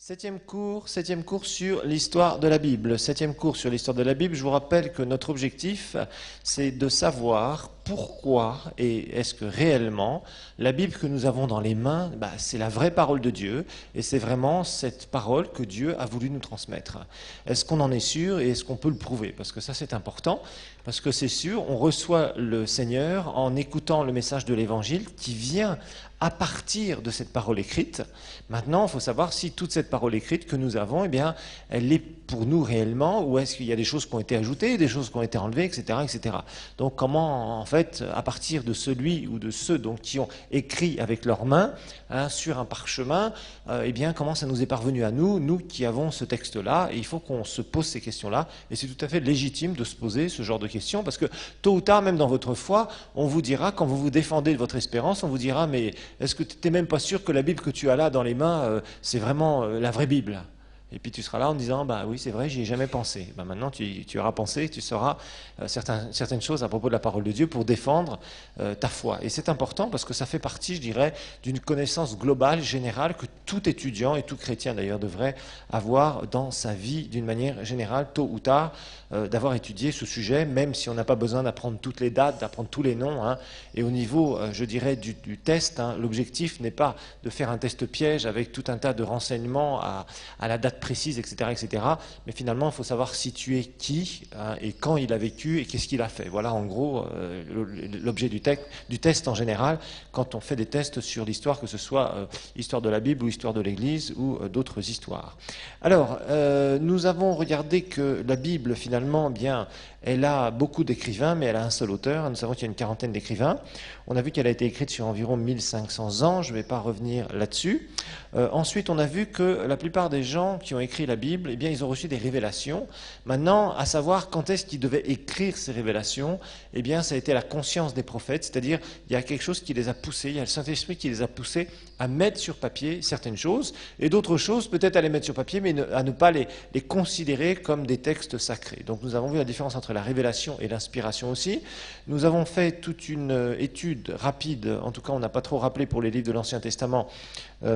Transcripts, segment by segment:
Septième cours sur l'histoire de la Bible. Septième cours sur l'histoire de la Bible. Je vous rappelle que notre objectif, c'est de savoir pourquoi et est-ce que réellement la Bible que nous avons dans les mains, c'est la vraie parole de Dieu et c'est vraiment cette parole que Dieu a voulu nous transmettre. Est-ce qu'on en est sûr et est-ce qu'on peut le prouver? Parce que ça c'est important, parce que c'est sûr, on reçoit le Seigneur en écoutant le message de l'Évangile qui vient à partir de cette parole écrite. Maintenant, il faut savoir si toute cette parole écrite que nous avons, elle est pour nous réellement, ou est-ce qu'il y a des choses qui ont été ajoutées, des choses qui ont été enlevées, etc., etc. Donc, comment, en fait, à partir de celui ou de ceux qui ont écrit avec leurs mains sur un parchemin, comment ça nous est parvenu à nous, nous qui avons ce texte-là, et il faut qu'on se pose ces questions-là, et c'est tout à fait légitime de se poser ce genre de questions, parce que tôt ou tard, même dans votre foi, on vous dira, quand vous vous défendez de votre espérance, on vous dira, mais est-ce que tu n'es même pas sûr que la Bible que tu as là dans les mains, c'est vraiment la vraie Bible? Et puis tu seras là en disant, oui c'est vrai, j'y ai jamais pensé. Maintenant tu auras pensé, tu sauras certaines choses à propos de la parole de Dieu pour défendre ta foi. Et c'est important parce que ça fait partie, je dirais, d'une connaissance globale, générale, que tout étudiant et tout chrétien d'ailleurs devrait avoir dans sa vie d'une manière générale, tôt ou tard, d'avoir étudié ce sujet, même si on n'a pas besoin d'apprendre toutes les dates, d'apprendre tous les noms. Et au niveau, je dirais, du test, l'objectif n'est pas de faire un test piège avec tout un tas de renseignements à la date précise, etc., etc. Mais finalement, il faut savoir situer qui et quand il a vécu et qu'est-ce qu'il a fait. Voilà, en gros, l'objet du test en général, quand on fait des tests sur l'histoire, que ce soit histoire de la Bible ou histoire de l'Église ou d'autres histoires. Alors, nous avons regardé que la Bible, finalement, elle a beaucoup d'écrivains, mais elle a un seul auteur. Nous savons qu'il y a une quarantaine d'écrivains. On a vu qu'elle a été écrite sur environ 1500 ans. Je ne vais pas revenir là-dessus. Ensuite, on a vu que la plupart des gens qui ont écrit la Bible, ils ont reçu des révélations. Maintenant, à savoir quand est-ce qu'ils devaient écrire ces révélations, ça a été la conscience des prophètes, c'est-à-dire il y a quelque chose qui les a poussés, il y a le Saint-Esprit qui les a poussés à mettre sur papier certaines choses, et d'autres choses peut-être à les mettre sur papier, mais à ne pas les considérer comme des textes sacrés. Donc nous avons vu la différence entre la révélation et l'inspiration aussi. Nous avons fait toute une étude rapide, en tout cas on n'a pas trop rappelé pour les livres de l'Ancien Testament,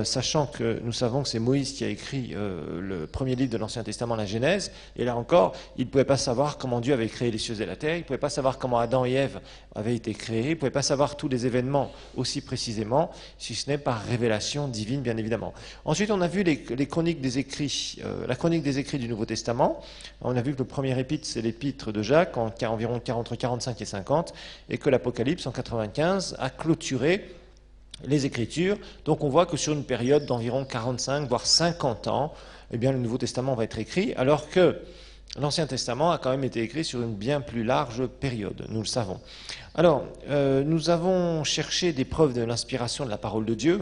sachant que nous savons que c'est Moïse qui a écrit le premier livre de l'Ancien Testament, la Genèse, et là encore, il ne pouvait pas savoir comment Dieu avait créé les cieux et la terre, il ne pouvait pas savoir comment Adam et Ève avaient été créés, il ne pouvait pas savoir tous les événements aussi précisément, si ce n'est par révélation divine, bien évidemment. Ensuite, on a vu les chroniques des écrits, la chronique des écrits du Nouveau Testament. On a vu que le premier épître, c'est l'épître de Jacques, environ entre 45 et 50, et que l'Apocalypse, en 95, a clôturé les Écritures. Donc on voit que sur une période d'environ 45, voire 50 ans, le Nouveau Testament va être écrit, alors que l'Ancien Testament a quand même été écrit sur une bien plus large période, nous le savons. Alors, nous avons cherché des preuves de l'inspiration de la parole de Dieu.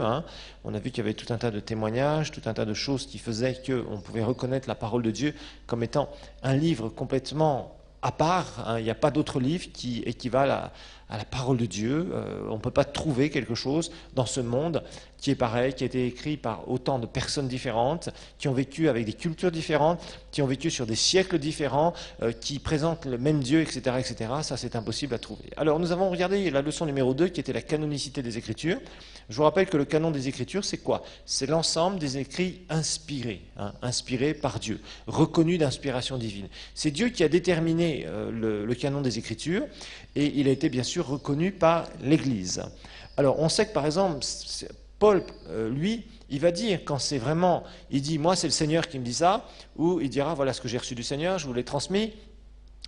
On a vu qu'il y avait tout un tas de témoignages, tout un tas de choses qui faisaient qu'on pouvait reconnaître la parole de Dieu comme étant un livre complètement à part. Il n'y a pas d'autre livre qui équivalent à la parole de Dieu. On ne peut pas trouver quelque chose dans ce monde qui est pareil, qui a été écrit par autant de personnes différentes, qui ont vécu avec des cultures différentes, qui ont vécu sur des siècles différents, qui présentent le même Dieu, etc., etc. Ça, c'est impossible à trouver. Alors, nous avons regardé la leçon numéro 2, qui était la canonicité des Écritures. Je vous rappelle que le canon des Écritures, c'est quoi? C'est l'ensemble des écrits inspirés, inspirés par Dieu, reconnus d'inspiration divine. C'est Dieu qui a déterminé le canon des Écritures, et il a été bien sûr reconnu par l'Église. Alors, on sait que, par exemple, Paul, lui, il va dire, quand c'est vraiment, il dit, moi c'est le Seigneur qui me dit ça, ou il dira, voilà ce que j'ai reçu du Seigneur, je vous l'ai transmis,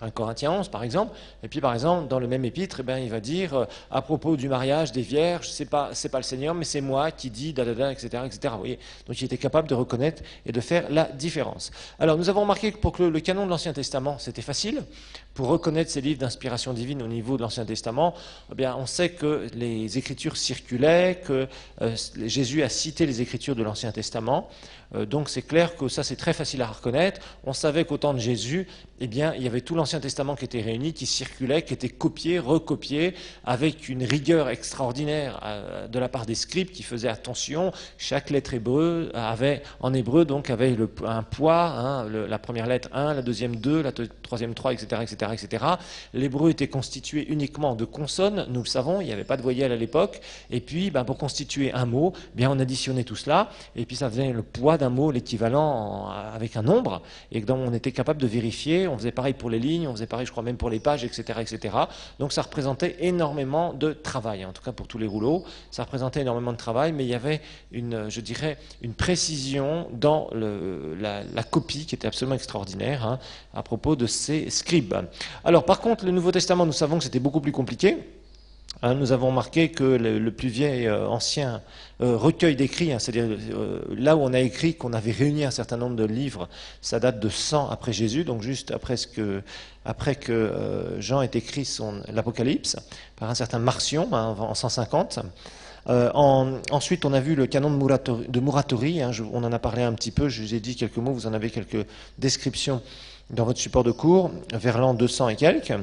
1 Corinthiens 11 par exemple, et puis par exemple dans le même épître, il va dire à propos du mariage des vierges, c'est pas le Seigneur, mais c'est moi qui dis, etc., etc. Vous voyez, donc il était capable de reconnaître et de faire la différence. Alors nous avons remarqué que pour que le canon de l'Ancien Testament, c'était facile. Pour reconnaître ces livres d'inspiration divine au niveau de l'Ancien Testament, on sait que les Écritures circulaient, que Jésus a cité les Écritures de l'Ancien Testament. Donc c'est clair que ça c'est très facile à reconnaître. On savait qu'au temps de Jésus, il y avait tout l'Ancien Testament qui était réuni, qui circulait, qui était copié, recopié, avec une rigueur extraordinaire de la part des scribes qui faisaient attention. Chaque lettre hébreu avait un poids, la première lettre 1, la deuxième 2, la troisième 3, etc., etc. etc. L'hébreu était constitué uniquement de consonnes, nous le savons, il n'y avait pas de voyelles à l'époque, et puis pour constituer un mot, bien on additionnait tout cela, et puis ça faisait le poids d'un mot, l'équivalent avec un nombre, et donc on était capable de vérifier, on faisait pareil pour les lignes, on faisait pareil je crois même pour les pages, etc. etc. Donc ça représentait énormément de travail, en tout cas pour tous les rouleaux, ça représentait énormément de travail, mais il y avait je dirais, une précision dans la copie qui était absolument extraordinaire à propos de ces scribes. Alors par contre, le Nouveau Testament, nous savons que c'était beaucoup plus compliqué. Nous avons remarqué que le plus vieil ancien recueil d'écrits, c'est-à-dire là où on a écrit qu'on avait réuni un certain nombre de livres, ça date de 100 après Jésus, donc juste après que Jean ait écrit l'Apocalypse, par un certain Marcion, en 150. Ensuite, on a vu le canon de Muratori, on en a parlé un petit peu, je vous ai dit quelques mots, vous en avez quelques descriptions dans votre support de cours, vers l'an 200 et quelques.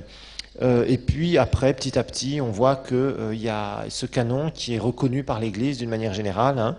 Et puis après, petit à petit, on voit qu'il y a ce canon qui est reconnu par l'Église d'une manière générale.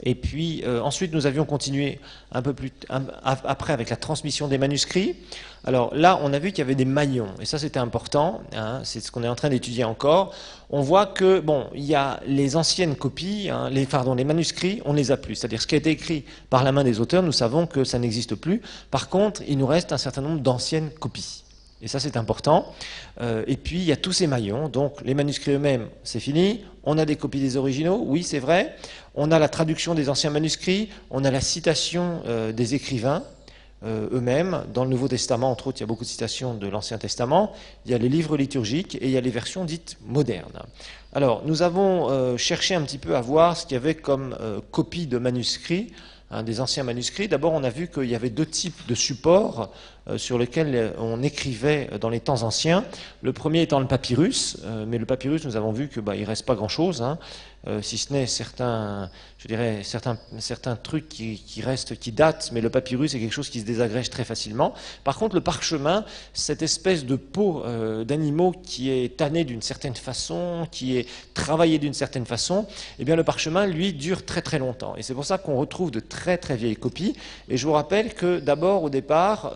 Et puis ensuite, nous avions continué un peu plus après avec la transmission des manuscrits. Alors là, on a vu qu'il y avait des maillons, et ça c'était important, c'est ce qu'on est en train d'étudier encore. On voit que, il y a les anciennes copies, les manuscrits, on ne les a plus. C'est-à-dire ce qui a été écrit par la main des auteurs, nous savons que ça n'existe plus. Par contre, il nous reste un certain nombre d'anciennes copies. Et ça, c'est important. Et puis, il y a tous ces maillons. Donc, les manuscrits eux-mêmes, c'est fini. On a des copies des originaux, oui, c'est vrai. On a la traduction des anciens manuscrits. On a la citation des écrivains eux-mêmes. Dans le Nouveau Testament, entre autres, il y a beaucoup de citations de l'Ancien Testament. Il y a les livres liturgiques et il y a les versions dites modernes. Alors, nous avons cherché un petit peu à voir ce qu'il y avait comme copie de manuscrits, des anciens manuscrits. D'abord, on a vu qu'il y avait deux types de supports sur lesquels on écrivait dans les temps anciens. Le premier étant le papyrus, mais le papyrus, nous avons vu qu'il ne reste pas grand-chose, si ce n'est certains trucs qui restent, qui datent, mais le papyrus est quelque chose qui se désagrège très facilement. Par contre, le parchemin, cette espèce de peau d'animaux qui est tannée d'une certaine façon, qui est travaillée d'une certaine façon, eh bien le parchemin, lui, dure très très longtemps. Et c'est pour ça qu'on retrouve de très très vieilles copies. Et je vous rappelle que d'abord, au départ,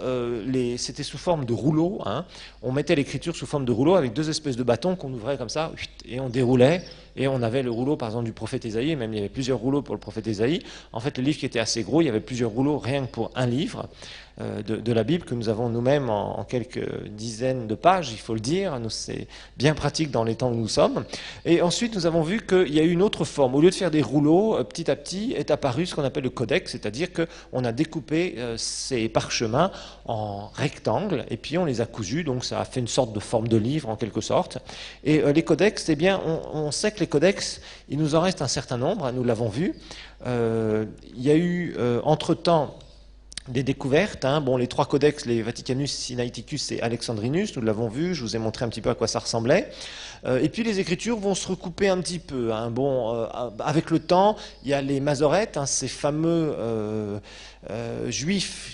c'était sous forme de rouleau. On mettait l'écriture sous forme de rouleau avec deux espèces de bâtons qu'on ouvrait comme ça, et on déroulait. Et on avait le rouleau, par exemple, du prophète Ésaïe, même il y avait plusieurs rouleaux pour le prophète Ésaïe. En fait, le livre qui était assez gros, il y avait plusieurs rouleaux rien que pour un livre de la Bible que nous avons nous-mêmes en quelques dizaines de pages, il faut le dire. C'est bien pratique dans les temps où nous sommes. Et ensuite, nous avons vu qu'il y a eu une autre forme. Au lieu de faire des rouleaux, petit à petit est apparu ce qu'on appelle le codex, c'est-à-dire qu'on a découpé ces parchemins en rectangles et puis on les a cousus, donc ça a fait une sorte de forme de livre en quelque sorte. Et les codex, eh bien, on sait que les codex, il nous en reste un certain nombre, nous l'avons vu. Il y a eu entre-temps des découvertes. Les trois codex, les Vaticanus, Sinaiticus et Alexandrinus, nous l'avons vu, je vous ai montré un petit peu à quoi ça ressemblait. Et puis les écritures vont se recouper un petit peu. Avec le temps, il y a les Masorètes, ces fameux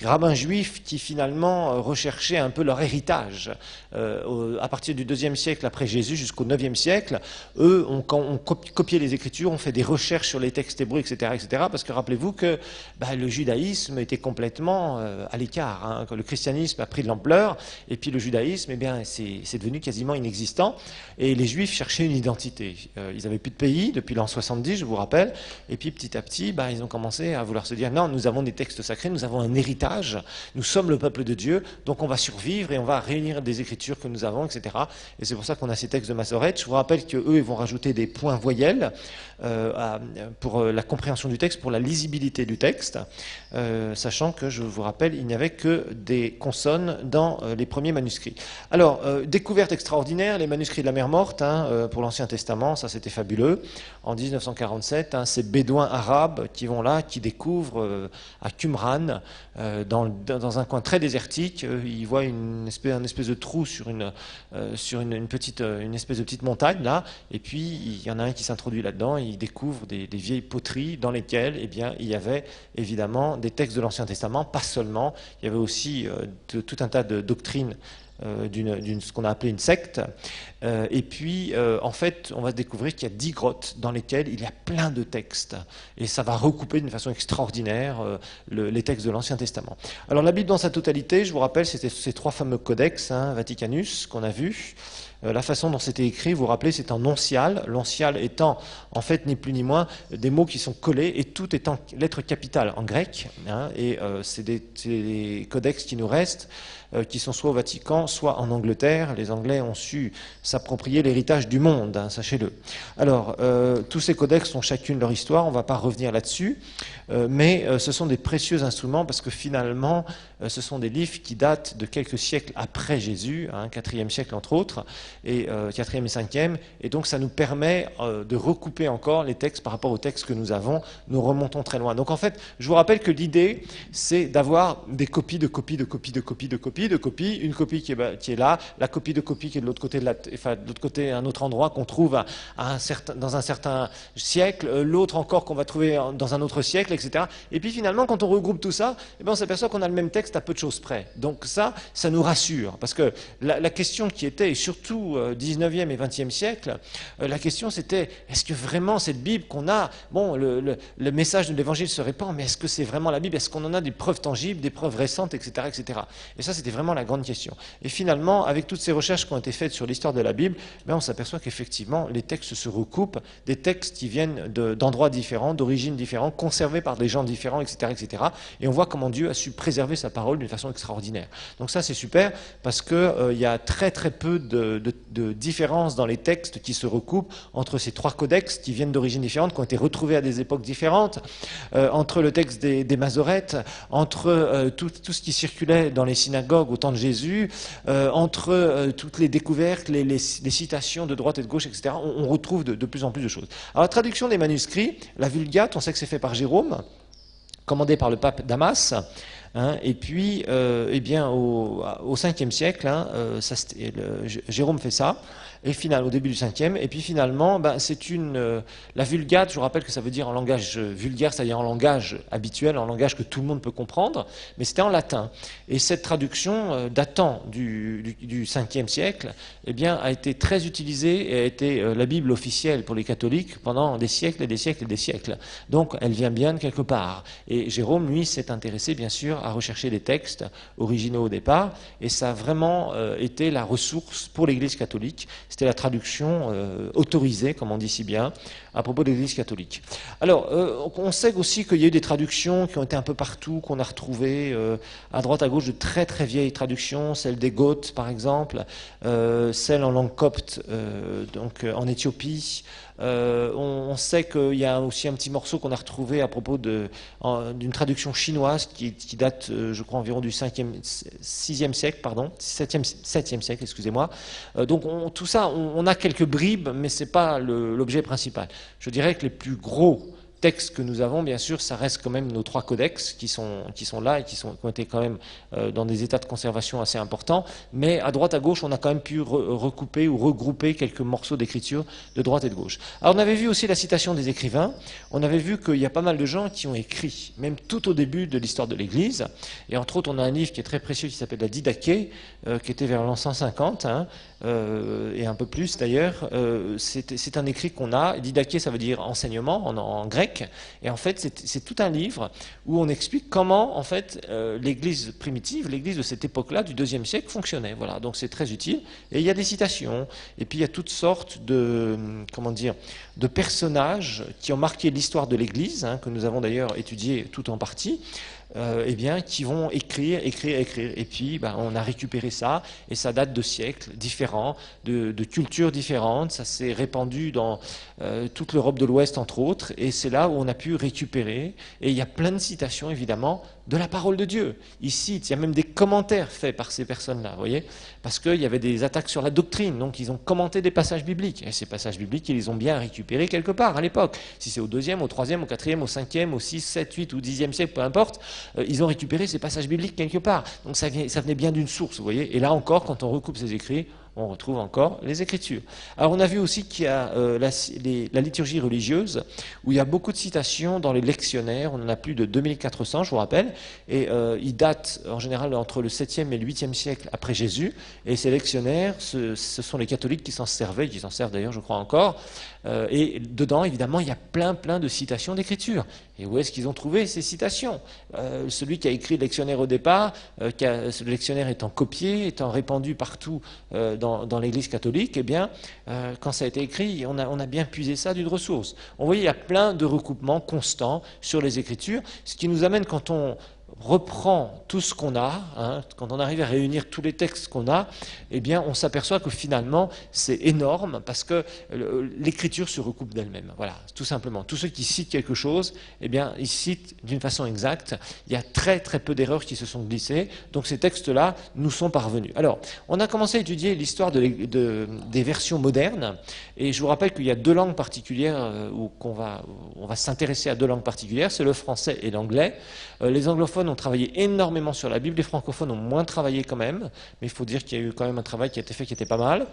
rabbins juifs qui finalement recherchaient un peu leur héritage. À partir du IIe siècle après Jésus jusqu'au IXe siècle, eux ont copié les écritures, ont fait des recherches sur les textes hébreux, etc., etc. Parce que rappelez-vous que le judaïsme était complètement à l'écart. Le christianisme a pris de l'ampleur, et puis le judaïsme, c'est devenu quasiment inexistant. Et les juifs cherchaient une identité. Ils n'avaient plus de pays depuis l'an 70, je vous rappelle. Et puis petit à petit, ils ont commencé à vouloir se dire, non, nous avons des textes sacrés, nous avons un héritage, nous sommes le peuple de Dieu, donc on va survivre et on va réunir des écritures que nous avons, etc. Et c'est pour ça qu'on a ces textes de Masorète. Je vous rappelle qu'eux, ils vont rajouter des points voyelles pour la compréhension du texte, pour la lisibilité du texte, sachant que, je vous rappelle, il n'y avait que des consonnes dans les premiers manuscrits. Alors, découverte extraordinaire, les manuscrits de la mer Morte, pour l'Ancien Testament, ça c'était fabuleux. En 1947, ces bédouins arabes qui vont là, qui découvrent à Qumran, dans un coin très désertique, ils voient un espèce de trou sur une espèce de petite montagne là, et puis il y en a un qui s'introduit là-dedans, et il découvre des vieilles poteries dans lesquelles il y avait évidemment des textes de l'Ancien Testament, pas seulement, il y avait aussi tout un tas de doctrines ce qu'on a appelé une secte. Et puis, en fait, on va découvrir qu'il y a 10 grottes dans lesquelles il y a plein de textes. Et ça va recouper d'une façon extraordinaire les textes de l'Ancien Testament. Alors, la Bible dans sa totalité, je vous rappelle, c'était ces 3 fameux codex, Vaticanus, qu'on a vus. La façon dont c'était écrit, vous vous rappelez, c'est en oncial. L'oncial étant, en fait, ni plus ni moins, des mots qui sont collés, et tout est en lettres capitales, en grec. Et c'est des codex qui nous restent, qui sont soit au Vatican, soit en Angleterre. Les Anglais ont su s'approprier l'héritage du monde, sachez-le. Alors, tous ces codex ont chacune leur histoire, on ne va pas revenir là-dessus, mais ce sont des précieux instruments parce que finalement, ce sont des livres qui datent de quelques siècles après Jésus, 4e siècle entre autres, et 4e et 5e, et donc ça nous permet de recouper encore les textes par rapport aux textes que nous avons. Nous remontons très loin. Donc en fait, je vous rappelle que l'idée, c'est d'avoir des copies de copies de copies de copies de copies de copies, une copie qui est là, la copie de copie qui est de l'autre côté, de l'autre côté, un autre endroit qu'on trouve dans un certain siècle, l'autre encore qu'on va trouver dans un autre siècle, etc. Et puis finalement, quand on regroupe tout ça, on s'aperçoit qu'on a le même texte à peu de choses près. Donc ça nous rassure, parce que la question qui était, et surtout 19e et 20e siècle, la question c'était, est-ce que vraiment cette Bible qu'on a, bon, le message de l'Évangile se répand, mais est-ce que c'est vraiment la Bible? Est-ce qu'on en a des preuves tangibles, des preuves récentes, etc., etc. Et ça, c'était vraiment la grande question. Et finalement, avec toutes ces recherches qui ont été faites sur l'histoire de la Bible, on s'aperçoit qu'effectivement, les textes se recoupent, des textes qui viennent d'endroits différents, d'origines différentes, conservés par des gens différents, etc., etc. Et on voit comment Dieu a su préserver sa parole d'une façon extraordinaire. Donc ça, c'est super, parce qu'il y a très très peu de différences dans les textes qui se recoupent entre ces 3 codex qui viennent d'origines différentes, qui ont été retrouvés à des époques différentes, entre le texte des Masorètes, entre tout ce qui circulait dans les synagogues au temps de Jésus, entre toutes les découvertes, les citations de droite et de gauche, etc. On retrouve de plus en plus de choses. Alors la traduction des manuscrits, la Vulgate, on sait que c'est fait par Jérôme, commandé par le pape Damas. Et puis, au 5e siècle, Jérôme fait ça, et au début du 5e, et puis finalement, c'est la Vulgate, je vous rappelle que ça veut dire en langage vulgaire, c'est-à-dire en langage habituel, en langage que tout le monde peut comprendre, mais c'était en latin. Et cette traduction, datant du 5e siècle, a été très utilisée et a été la Bible officielle pour les catholiques pendant des siècles et des siècles et des siècles. Donc, elle vient bien de quelque part. Et Jérôme, lui, s'est intéressé, bien sûr, à rechercher des textes originaux au départ, et ça a vraiment été la ressource pour l'Église catholique. C'était la traduction autorisée, comme on dit si bien, à propos de l'Église catholique. Alors, on sait aussi qu'il y a eu des traductions qui ont été un peu partout, qu'on a retrouvées à droite, à gauche, de très très vieilles traductions, celle des Goths par exemple, celle en langue copte, donc en Éthiopie. On sait qu'il y a aussi un petit morceau qu'on a retrouvé à propos d'une traduction chinoise qui date, je crois, environ du 7e siècle, excusez-moi. Donc tout ça, on a quelques bribes, mais ce n'est pas l'objet principal. Je dirais que les plus gros textes que nous avons, bien sûr, ça reste quand même nos 3 codex qui sont là et qui ont été quand même dans des états de conservation assez importants, mais à droite à gauche, on a quand même pu recouper ou regrouper quelques morceaux d'écriture de droite et de gauche. Alors on avait vu aussi la citation des écrivains, on avait vu qu'il y a pas mal de gens qui ont écrit, même tout au début de l'histoire de l'Église, et entre autres on a un livre qui est très précieux qui s'appelle la Didaché, qui était vers l'an 150, et un peu plus d'ailleurs. C'est un écrit qu'on a, Didaché ça veut dire enseignement en grec, et en fait c'est tout un livre où on explique comment en fait l'Église primitive, l'Église de cette époque-là, du IIe siècle, fonctionnait. Voilà, donc c'est très utile. Et il y a des citations, et puis il y a toutes sortes de personnages qui ont marqué l'histoire de l'Église, que nous avons d'ailleurs étudié tout en partie. Qui vont écrire. Et puis, on a récupéré ça, et ça date de siècles différents, de cultures différentes. Ça s'est répandu dans toute l'Europe de l'Ouest, entre autres, et c'est là où on a pu récupérer. Et il y a plein de citations, évidemment, de la parole de Dieu. Ici, il y a même des commentaires faits par ces personnes-là, vous voyez, parce qu'il y avait des attaques sur la doctrine, donc ils ont commenté des passages bibliques. Et ces passages bibliques, ils les ont bien récupérés quelque part à l'époque. Si c'est au 2e, au 3e, au 4e, au 5e, au 6, 7, 8 ou 10e siècle, peu importe, ils ont récupéré ces passages bibliques quelque part. Donc ça venait bien d'une source, vous voyez. Et là encore, quand on recoupe ces écrits, on retrouve encore les Écritures. Alors on a vu aussi qu'il y a la liturgie religieuse, où il y a beaucoup de citations dans les lectionnaires, on en a plus de 2400, je vous rappelle, et ils datent en général entre le 7e et le 8e siècle après Jésus, et ces lectionnaires, ce sont les catholiques qui s'en servaient, qui s'en servent d'ailleurs, je crois encore, et dedans, évidemment, il y a plein de citations d'Écriture. Et où est-ce qu'ils ont trouvé ces citations? Celui qui a écrit le lectionnaire au départ, ce lectionnaire étant copié, étant répandu partout dans l'Église catholique, eh bien, quand ça a été écrit, on a bien puisé ça d'une ressource. On voit, il y a plein de recoupements constants sur les Écritures, ce qui nous amène, quand on reprend tout ce qu'on a, quand on arrive à réunir tous les textes qu'on a, eh bien, on s'aperçoit que finalement, c'est énorme parce que l'écriture se recoupe d'elle-même. Voilà, tout simplement. Tous ceux qui citent quelque chose, eh bien, ils citent d'une façon exacte. Il y a très peu d'erreurs qui se sont glissées. Donc, ces textes-là nous sont parvenus. Alors, on a commencé à étudier l'histoire des versions modernes. Et je vous rappelle qu'il y a deux langues particulières où on va s'intéresser à deux langues particulières. C'est le français et l'anglais. Les anglophones ont travaillé énormément sur la Bible, les francophones ont moins travaillé quand même, mais il faut dire qu'il y a eu quand même un travail qui a été fait qui était pas mal.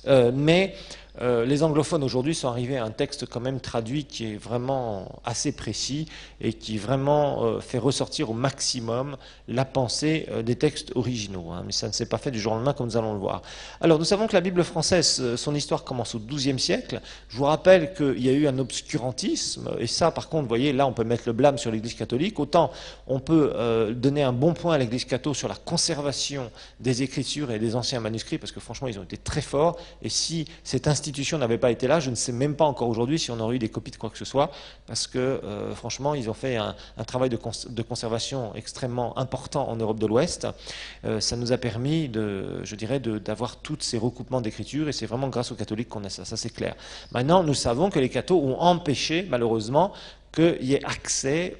Mais les anglophones aujourd'hui sont arrivés à un texte quand même traduit qui est vraiment assez précis et qui vraiment fait ressortir au maximum la pensée des textes originaux. Mais ça ne s'est pas fait du jour au lendemain comme nous allons le voir. Alors nous savons que la Bible française, son histoire commence au XIIe siècle. Je vous rappelle qu'il y a eu un obscurantisme, et ça par contre, vous voyez, là on peut mettre le blâme sur l'Église catholique. Autant on peut donner un bon point à l'Église catholique sur la conservation des Écritures et des anciens manuscrits, parce que franchement ils ont été très forts, et si cette institution n'avait pas été là, je ne sais même pas encore aujourd'hui si on aurait eu des copies de quoi que ce soit, parce que franchement, ils ont fait un travail de conservation extrêmement important en Europe de l'Ouest. Ça nous a permis, d'avoir tous ces recoupements d'écriture, et c'est vraiment grâce aux catholiques qu'on a ça, ça c'est clair. Maintenant, nous savons que les cathos ont empêché, malheureusement, qu'il y ait accès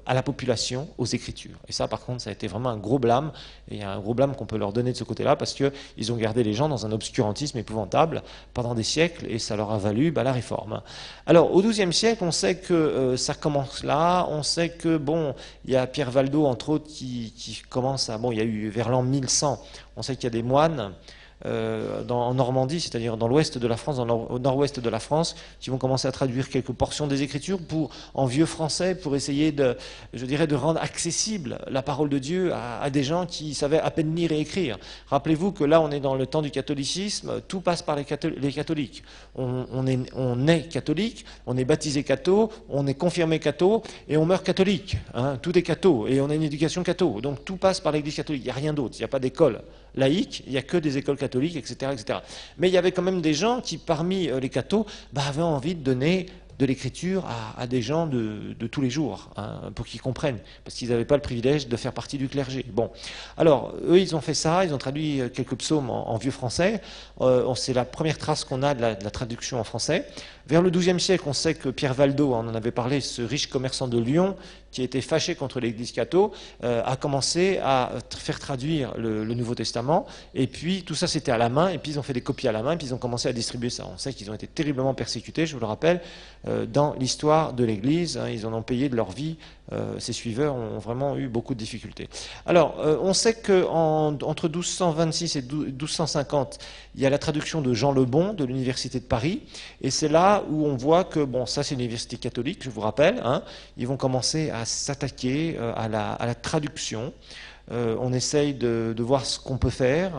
à la population aux Écritures. Et ça, par contre, ça a été vraiment un gros blâme, et il y a un gros blâme qu'on peut leur donner de ce côté-là, parce qu'ils ont gardé les gens dans un obscurantisme épouvantable pendant des siècles, et ça leur a valu la réforme. Alors, au XIIe siècle, on sait que ça commence là, on sait que, bon, il y a Pierre Valdo, entre autres, qui commence à... Bon, il y a eu vers l'an 1100, on sait qu'il y a des moines en Normandie, c'est-à-dire dans l'ouest de la France, au nord-ouest de la France, qui vont commencer à traduire quelques portions des Écritures en vieux français pour essayer de rendre accessible la parole de Dieu à des gens qui savaient à peine lire et écrire. Rappelez-vous que là, on est dans le temps du catholicisme, tout passe par les catholiques. On est catholique, on est baptisé catho, on est confirmé catho, et on meurt catholique. Tout est catho, et on a une éducation catho. Donc tout passe par l'Église catholique, il n'y a rien d'autre, il n'y a pas d'école laïque, il n'y a que des écoles catholiques, etc., etc. Mais il y avait quand même des gens qui, parmi les cathos, avaient envie de donner de l'écriture à des gens de tous les jours, pour qu'ils comprennent, parce qu'ils n'avaient pas le privilège de faire partie du clergé. Bon, alors, eux, ils ont fait ça, ils ont traduit quelques psaumes en vieux français, c'est la première trace qu'on a de la traduction en français. Vers le XIIe siècle, on sait que Pierre Valdo, on en avait parlé, ce riche commerçant de Lyon, qui était fâché contre l'Église catho, a commencé à faire traduire le Nouveau Testament, et puis tout ça c'était à la main, et puis ils ont fait des copies à la main, et puis ils ont commencé à distribuer ça. On sait qu'ils ont été terriblement persécutés, je vous le rappelle, dans l'histoire de l'Église, ils en ont payé de leur vie, ces suiveurs ont vraiment eu beaucoup de difficultés. Alors, on sait qu'entre 1226 et 1250, il y a la traduction de Jean Le Bon de l'Université de Paris, et c'est là où on voit que, bon, ça c'est l'université catholique, je vous rappelle, ils vont commencer à s'attaquer à la traduction. On essaye de voir ce qu'on peut faire,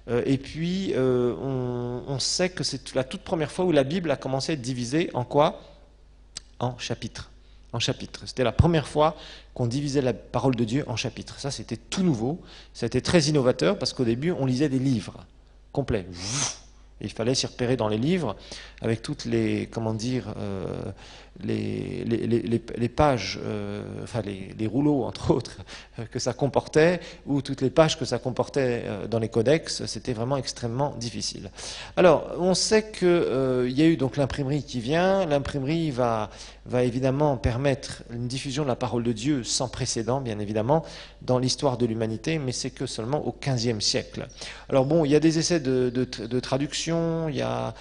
et puis on sait que c'est la toute première fois où la Bible a commencé à être divisée en quoi? En chapitres. En chapitres. C'était la première fois qu'on divisait la parole de Dieu en chapitres. Ça, c'était tout nouveau. Ça a été très innovateur parce qu'au début, on lisait des livres complets. Et il fallait s'y repérer dans les livres avec toutes les, comment dire, les pages, enfin les rouleaux entre autres que ça comportait, ou toutes les pages que ça comportait dans les codex. C'était vraiment extrêmement difficile. Alors, on sait qu'il y a eu donc l'imprimerie qui vient. L'imprimerie va évidemment permettre une diffusion de la parole de Dieu sans précédent, bien évidemment, dans l'histoire de l'humanité, mais c'est que seulement au XVe siècle. Alors bon, il y a des essais de traduction traductions, il y a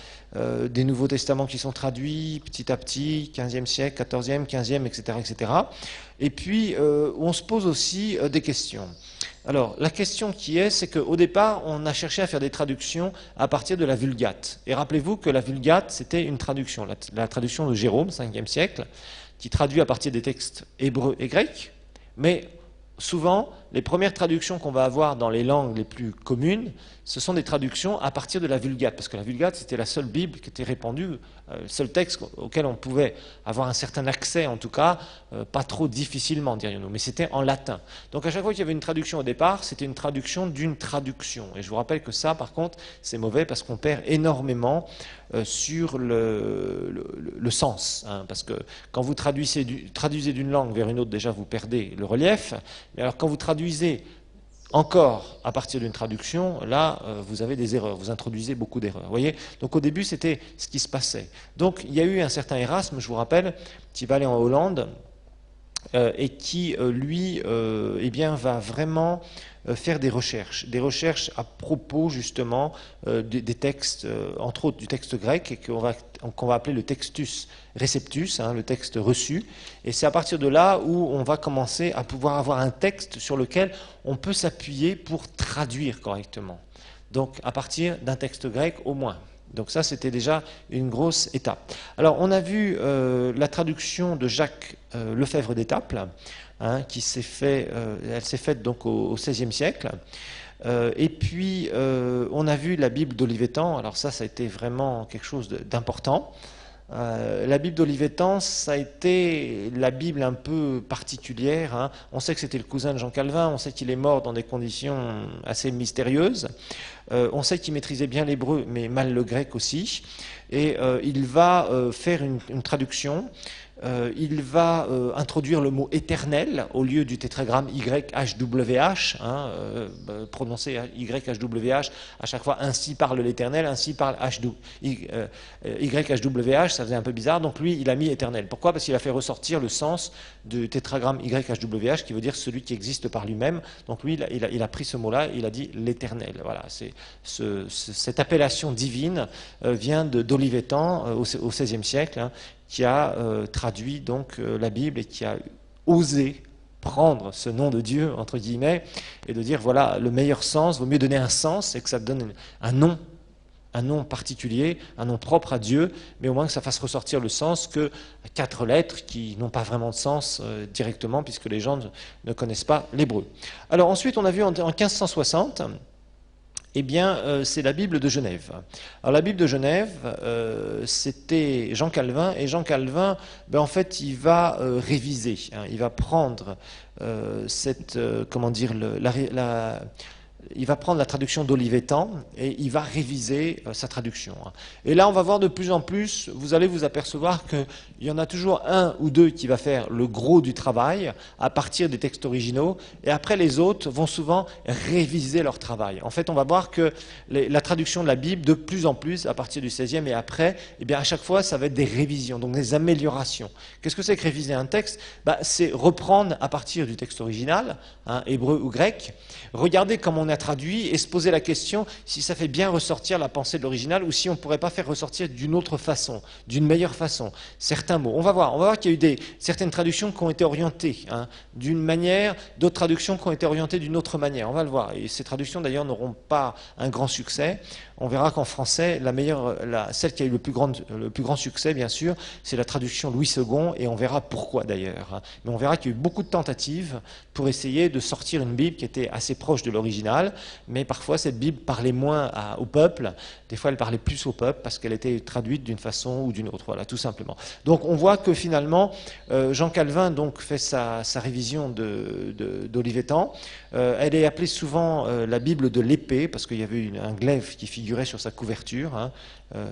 des Nouveaux Testaments qui sont traduits petit à petit, 15e siècle, 14e, 15e, etc. etc. Et puis, on se pose aussi des questions. Alors, la question qui est, c'est qu'au départ, on a cherché à faire des traductions à partir de la Vulgate. Et rappelez-vous que la Vulgate, c'était une traduction, la traduction de Jérôme, 5e siècle, qui traduit à partir des textes hébreux et grecs, mais souvent, les premières traductions qu'on va avoir dans les langues les plus communes, ce sont des traductions à partir de la Vulgate, parce que la Vulgate, c'était la seule Bible qui était répandue, le seul texte auquel on pouvait avoir un certain accès, en tout cas, pas trop difficilement, dirions-nous, mais c'était en latin. Donc à chaque fois qu'il y avait une traduction au départ, c'était une traduction d'une traduction. Et je vous rappelle que ça, par contre, c'est mauvais parce qu'on perd énormément sur le sens. Hein, parce que quand vous traduisez d'une langue vers une autre, déjà, vous perdez le relief. Mais alors quand vous traduisez encore à partir d'une traduction, là, vous avez des erreurs, vous introduisez beaucoup d'erreurs. Vous voyez ? Donc au début, c'était ce qui se passait. Donc il y a eu un certain Erasme, je vous rappelle, qui va aller en Hollande, et qui, lui, eh bien, va vraiment faire des recherches à propos, justement, des textes, entre autres du texte grec, et qu'on va appeler le textus receptus, hein, le texte reçu. Et c'est à partir de là où on va commencer à pouvoir avoir un texte sur lequel on peut s'appuyer pour traduire correctement. Donc, à partir d'un texte grec au moins. Donc ça, c'était déjà une grosse étape. Alors, on a vu la traduction de Jacques Lefebvre d'Étaples, hein, qui s'est fait, elle s'est faite donc au XVIe siècle. Et puis, on a vu la Bible d'Olivetan. Alors ça a été vraiment quelque chose d'important. La Bible d'Olivetan, ça a été la Bible un peu particulière. Hein. On sait que c'était le cousin de Jean Calvin, on sait qu'il est mort dans des conditions assez mystérieuses. On sait qu'il maîtrisait bien l'hébreu, mais mal le grec aussi. Et il va faire une traduction. Il va introduire le mot éternel au lieu du tétragramme YHWH, hein, prononcé YHWH, à chaque fois ainsi parle l'éternel, ainsi parle YHWH, ça faisait un peu bizarre, donc lui il a mis éternel. Pourquoi ? Parce qu'il a fait ressortir le sens du tétragramme YHWH qui veut dire celui qui existe par lui-même, donc lui il a pris ce mot-là, il a dit l'éternel. Voilà, cette appellation divine vient d'Olivetan au XVIe siècle, hein, qui a traduit donc la Bible et qui a osé prendre ce nom de Dieu, entre guillemets, et de dire, voilà, le meilleur sens, vaut mieux donner un sens et que ça donne un nom particulier, un nom propre à Dieu, mais au moins que ça fasse ressortir le sens que 4 lettres qui n'ont pas vraiment de sens directement, puisque les gens ne connaissent pas l'hébreu. Alors ensuite, on a vu en 1560... eh bien, c'est la Bible de Genève. Alors la Bible de Genève, c'était Jean Calvin, et Jean Calvin, en fait, il va réviser, hein, il va prendre il va prendre la traduction d'Olivetan et il va réviser sa traduction. Et là, on va voir de plus en plus, vous allez vous apercevoir qu'il y en a toujours un ou deux qui va faire le gros du travail à partir des textes originaux, et après les autres vont souvent réviser leur travail. En fait, on va voir que la traduction de la Bible, de plus en plus, à partir du XVIe et après, eh bien, à chaque fois, ça va être des révisions, donc des améliorations. Qu'est-ce que c'est que réviser un texte ? C'est reprendre à partir du texte original, hein, hébreu ou grec, regarder comment on a traduit et se poser la question si ça fait bien ressortir la pensée de l'original ou si on ne pourrait pas faire ressortir d'une autre façon, d'une meilleure façon, certains mots. On va voir qu'il y a eu certaines traductions qui ont été orientées, hein, d'une manière, d'autres traductions qui ont été orientées d'une autre manière. On va le voir. Et ces traductions d'ailleurs n'auront pas un grand succès. On verra qu'en français, celle qui a eu le plus grand succès, bien sûr, c'est la traduction Louis II, et on verra pourquoi d'ailleurs. Hein. Mais on verra qu'il y a eu beaucoup de tentatives pour essayer de sortir une Bible qui était assez proche de l'original, mais parfois cette Bible parlait moins au peuple, des fois elle parlait plus au peuple parce qu'elle était traduite d'une façon ou d'une autre, voilà, tout simplement. Donc on voit que finalement, Jean Calvin donc, fait sa révision d'Olivetan. Elle est appelée souvent la Bible de l'épée, parce qu'il y avait un glaive qui figurait sur sa couverture, hein.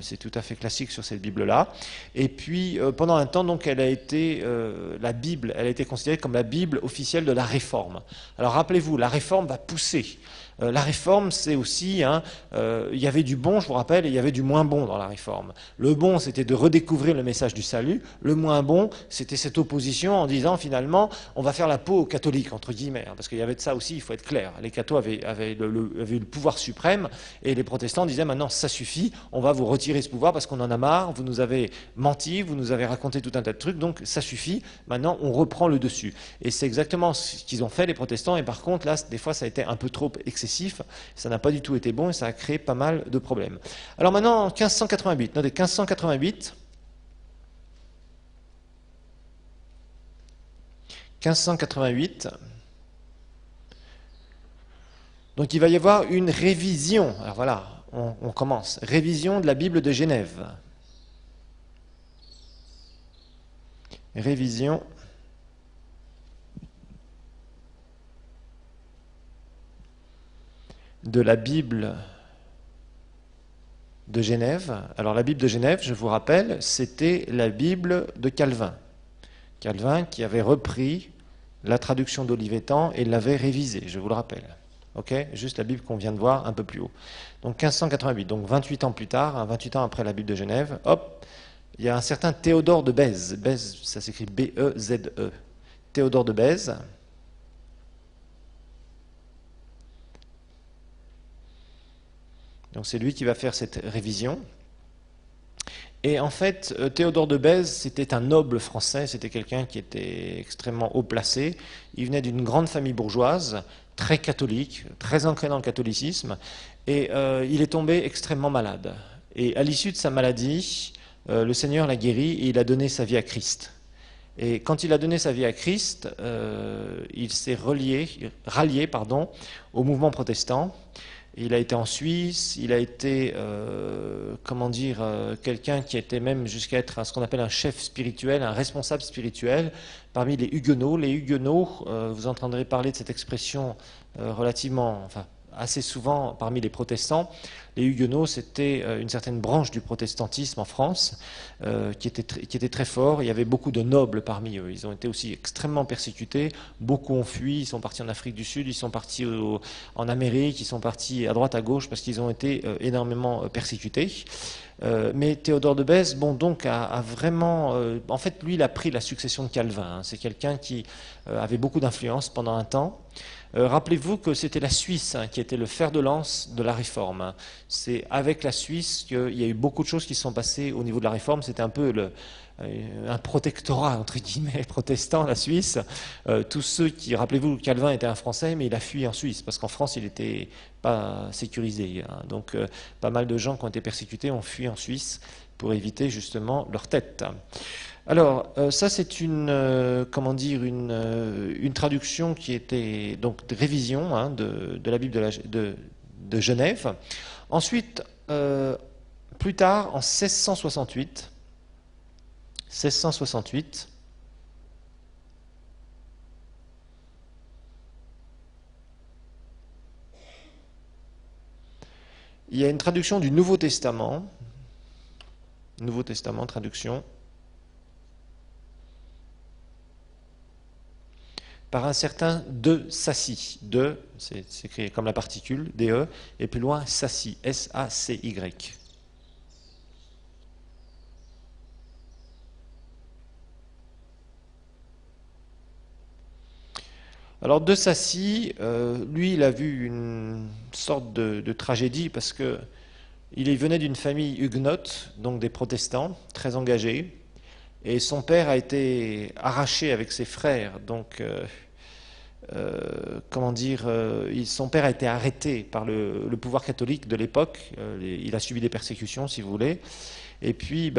C'est tout à fait classique sur cette Bible-là. Et puis, pendant un temps, donc, la Bible, elle a été considérée comme la Bible officielle de la Réforme. Alors, rappelez-vous, la Réforme va pousser La réforme, c'est aussi, il y avait du bon, je vous rappelle, et il y avait du moins bon dans la réforme. Le bon, c'était de redécouvrir le message du salut. Le moins bon, c'était cette opposition en disant finalement, on va faire la peau aux catholiques, entre guillemets, parce qu'il y avait de ça aussi, il faut être clair. Les cathos avaient le pouvoir suprême, et les protestants disaient maintenant, ça suffit, on va vous retirer ce pouvoir parce qu'on en a marre, vous nous avez menti, vous nous avez raconté tout un tas de trucs, donc ça suffit, maintenant on reprend le dessus. Et c'est exactement ce qu'ils ont fait, les protestants, et par contre, là, des fois, ça a été un peu trop excessif, ça n'a pas du tout été bon, et ça a créé pas mal de problèmes. Alors maintenant, 1588, notez 1588, 1588, donc il va y avoir une révision, alors voilà, on commence, révision de la Bible de Genève. Révision de la Bible de Genève. Alors la Bible de Genève, je vous rappelle, c'était la Bible de Calvin. Calvin qui avait repris la traduction d'Olivetan et l'avait révisée, je vous le rappelle. Ok, juste la Bible qu'on vient de voir un peu plus haut. Donc 1588, donc 28 ans plus tard, 28 ans après la Bible de Genève, hop, il y a un certain Théodore de Bèze. Bèze, ça s'écrit B-E-Z-E. Théodore de Bèze. Donc c'est lui qui va faire cette révision. Et en fait, Théodore de Bèze, c'était un noble français, c'était quelqu'un qui était extrêmement haut placé. Il venait d'une grande famille bourgeoise, très catholique, très ancré dans le catholicisme, et il est tombé extrêmement malade. Et à l'issue de sa maladie, le Seigneur l'a guéri et il a donné sa vie à Christ. Et quand il a donné sa vie à Christ, il s'est rallié au mouvement protestant. Il a été en Suisse, il a été, quelqu'un qui était même jusqu'à être ce qu'on appelle un chef spirituel, un responsable spirituel parmi les Huguenots. Les Huguenots, vous entendrez parler de cette expression assez souvent parmi les protestants. Les Huguenots, c'était une certaine branche du protestantisme en France qui était très fort. Il y avait beaucoup de nobles parmi eux. Ils ont été aussi extrêmement persécutés. Beaucoup ont fui. Ils sont partis en Afrique du Sud, ils sont partis en Amérique, ils sont partis à droite, à gauche parce qu'ils ont été énormément persécutés. Mais Théodore de Bèze, a vraiment... en fait, lui, il a pris la succession de Calvin. C'est quelqu'un qui avait beaucoup d'influence pendant un temps. Rappelez-vous que c'était la Suisse qui était le fer de lance de la réforme. C'est avec la Suisse qu'il y a eu beaucoup de choses qui se sont passées au niveau de la réforme. C'était un peu un protectorat, entre guillemets, protestant, la Suisse. Tous ceux qui... Rappelez-vous, Calvin était un Français, mais il a fui en Suisse, parce qu'en France, il n'était pas sécurisé. Donc, pas mal de gens qui ont été persécutés ont fui en Suisse pour éviter justement leur tête. Alors, ça c'est une traduction qui était donc de révision de la Bible de Genève. Ensuite, plus tard, en 1668, il y a une traduction du Nouveau Testament, traduction, par un certain De Sacy. De, c'est écrit comme la particule, D-E, et plus loin, Sacy, S-A-C-Y. Alors De Sacy, lui, il a vu une sorte de tragédie parce que il venait d'une famille huguenote, donc des protestants, très engagés, et son père a été arraché avec ses frères, donc son père a été arrêté par le pouvoir catholique de l'époque, il a subi des persécutions si vous voulez, et puis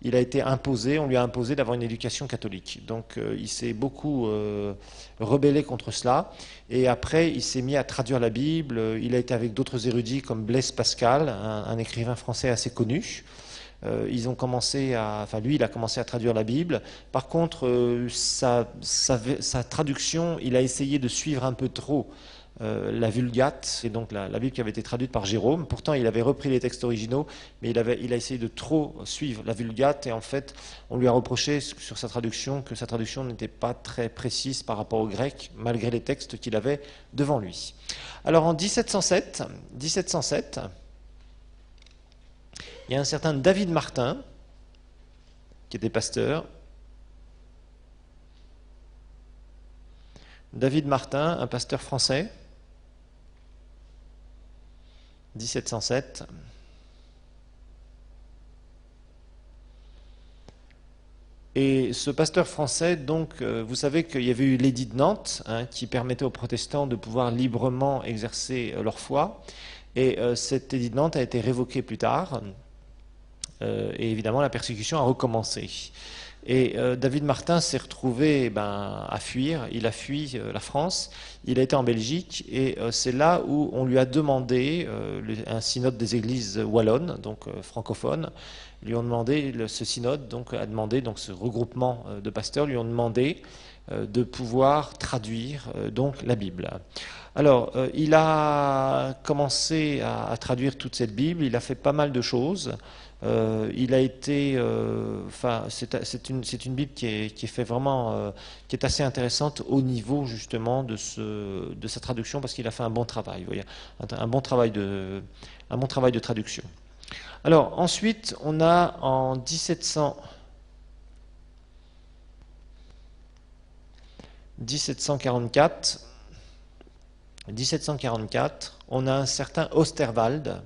il a été imposé, on lui a imposé d'avoir une éducation catholique. Donc il s'est beaucoup rebellé contre cela. Et après, il s'est mis à traduire la Bible. Il a été avec d'autres érudits comme Blaise Pascal, un écrivain français assez connu. Lui, il a commencé à traduire la Bible. Par contre, sa traduction, il a essayé de suivre un peu trop la Vulgate, et donc la Bible qui avait été traduite par Jérôme. Pourtant, il avait repris les textes originaux, mais il a essayé de trop suivre la Vulgate, et en fait, on lui a reproché sur sa traduction que sa traduction n'était pas très précise par rapport au grec, malgré les textes qu'il avait devant lui. Alors en 1707, il y a un certain David Martin, qui était pasteur. David Martin, un pasteur français, 1707. Et ce pasteur français, donc, vous savez qu'il y avait eu l'édit de Nantes, qui permettait aux protestants de pouvoir librement exercer leur foi. Et cet édit de Nantes a été révoqué plus tard. Et évidemment, la persécution a recommencé. Et David Martin s'est retrouvé à fuir. Il a fui la France. Il a été en Belgique. Et c'est là où on lui a demandé, un synode des églises wallonnes, donc francophones, lui ont demandé, ce synode a demandé, donc ce regroupement de pasteurs lui ont demandé de pouvoir traduire donc la Bible. Alors, il a commencé à traduire toute cette Bible. Il a fait pas mal de choses. Il a été, c'est une Bible qui est fait vraiment, qui est assez intéressante au niveau justement de sa traduction, parce qu'il a fait un bon travail, vous voyez, un bon travail de traduction. Alors ensuite, on a en 1744, on a un certain Osterwald,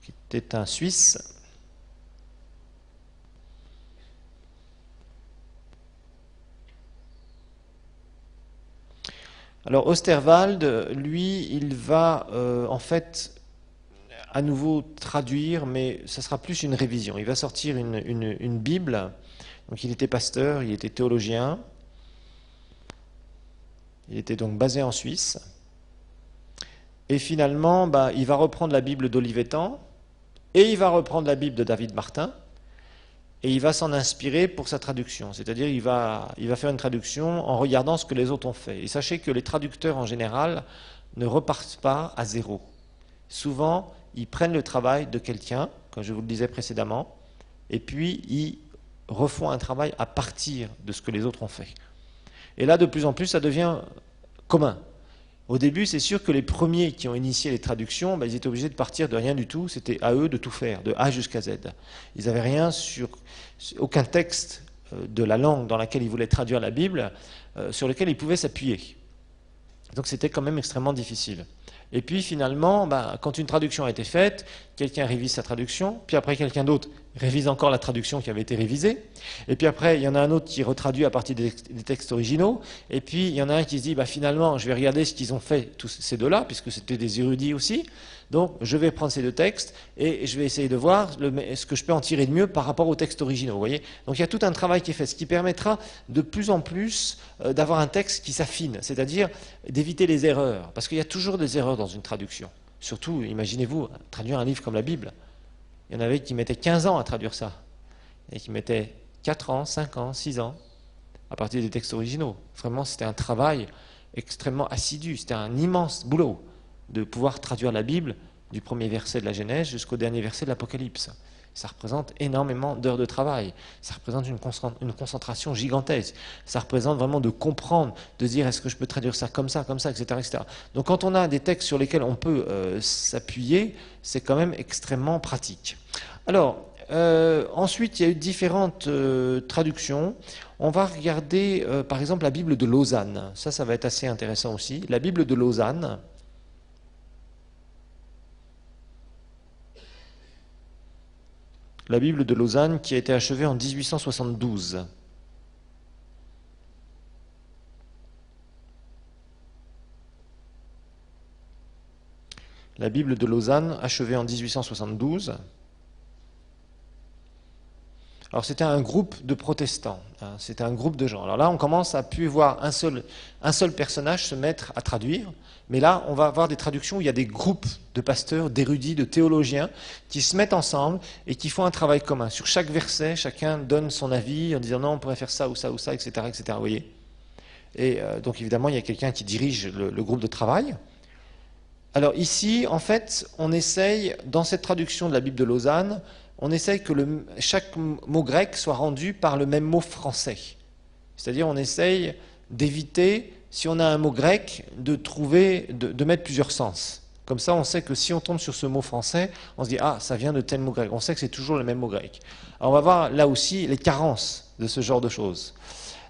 qui était un Suisse. Alors Osterwald, lui, il va en fait à nouveau traduire, mais ça sera plus une révision. Il va sortir une Bible. Donc il était pasteur, il était théologien. Il était donc basé en Suisse. Et finalement, il va reprendre la Bible d'Olivetan, et il va reprendre la Bible de David Martin, et il va s'en inspirer pour sa traduction. C'est-à-dire il va faire une traduction en regardant ce que les autres ont fait. Et sachez que les traducteurs en général ne repartent pas à zéro. Souvent, ils prennent le travail de quelqu'un, comme je vous le disais précédemment, et puis ils refont un travail à partir de ce que les autres ont fait. Et là, de plus en plus, ça devient commun. Au début, c'est sûr que les premiers qui ont initié les traductions, ils étaient obligés de partir de rien du tout. C'était à eux de tout faire, de A jusqu'à Z. Ils n'avaient rien sur aucun texte de la langue dans laquelle ils voulaient traduire la Bible, sur lequel ils pouvaient s'appuyer. Donc c'était quand même extrêmement difficile. Et puis finalement, quand une traduction a été faite, quelqu'un révise sa traduction, puis après quelqu'un d'autre révise encore la traduction qui avait été révisée, et puis après il y en a un autre qui retraduit à partir des textes originaux, et puis il y en a un qui se dit finalement je vais regarder ce qu'ils ont fait tous ces deux-là, puisque c'était des érudits aussi, donc je vais prendre ces deux textes et je vais essayer de voir ce que je peux en tirer de mieux par rapport aux textes originaux. Vous voyez, donc il y a tout un travail qui est fait, ce qui permettra de plus en plus d'avoir un texte qui s'affine, c'est-à-dire d'éviter les erreurs, parce qu'il y a toujours des erreurs dans une traduction. Surtout, imaginez-vous, traduire un livre comme la Bible. Il y en avait qui mettaient 15 ans à traduire ça, et qui mettaient 4 ans, 5 ans, 6 ans, à partir des textes originaux. Vraiment, c'était un travail extrêmement assidu, c'était un immense boulot de pouvoir traduire la Bible du premier verset de la Genèse jusqu'au dernier verset de l'Apocalypse. Ça représente énormément d'heures de travail, ça représente une concentration gigantesque, ça représente vraiment de comprendre, de dire est-ce que je peux traduire ça, etc., etc. Donc quand on a des textes sur lesquels on peut s'appuyer, c'est quand même extrêmement pratique. Alors, ensuite, il y a eu différentes traductions. On va regarder, par exemple, la Bible de Lausanne. Ça va être assez intéressant aussi. La Bible de Lausanne. La Bible de Lausanne qui a été achevée en 1872. La Bible de Lausanne achevée en 1872. Alors c'était un groupe de protestants, c'était un groupe de gens. Alors là on commence à plus voir un seul personnage se mettre à traduire, mais là on va avoir des traductions où il y a des groupes de pasteurs, d'érudits, de théologiens qui se mettent ensemble et qui font un travail commun. Sur chaque verset, chacun donne son avis en disant non on pourrait faire ça ou ça ou ça, etc. etc. Vous voyez ? Et donc évidemment, il y a quelqu'un qui dirige le groupe de travail. Alors ici, en fait, on essaye, dans cette traduction de la Bible de Lausanne, on essaye que chaque mot grec soit rendu par le même mot français. C'est-à-dire, on essaye d'éviter, si on a un mot grec, de mettre plusieurs sens. Comme ça, on sait que si on tombe sur ce mot français, on se dit « Ah, ça vient de tel mot grec ». On sait que c'est toujours le même mot grec. Alors, on va voir là aussi les carences de ce genre de choses.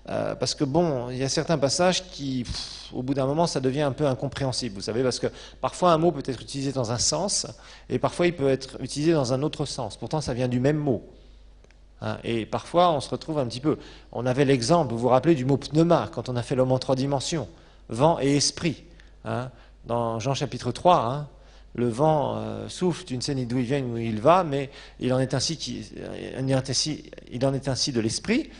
Parce que bon, il y a certains passages qui, au bout d'un moment, ça devient un peu incompréhensible, vous savez, parce que parfois un mot peut être utilisé dans un sens, et parfois il peut être utilisé dans un autre sens. Pourtant, ça vient du même mot. Et parfois, on se retrouve un petit peu. On avait l'exemple, vous vous rappelez, du mot pneuma, quand on a fait l'homme en 3 dimensions, vent et esprit. Dans Jean chapitre 3, le vent souffle, tu ne sais ni d'où il vient ni où il va, mais il en est ainsi de l'esprit.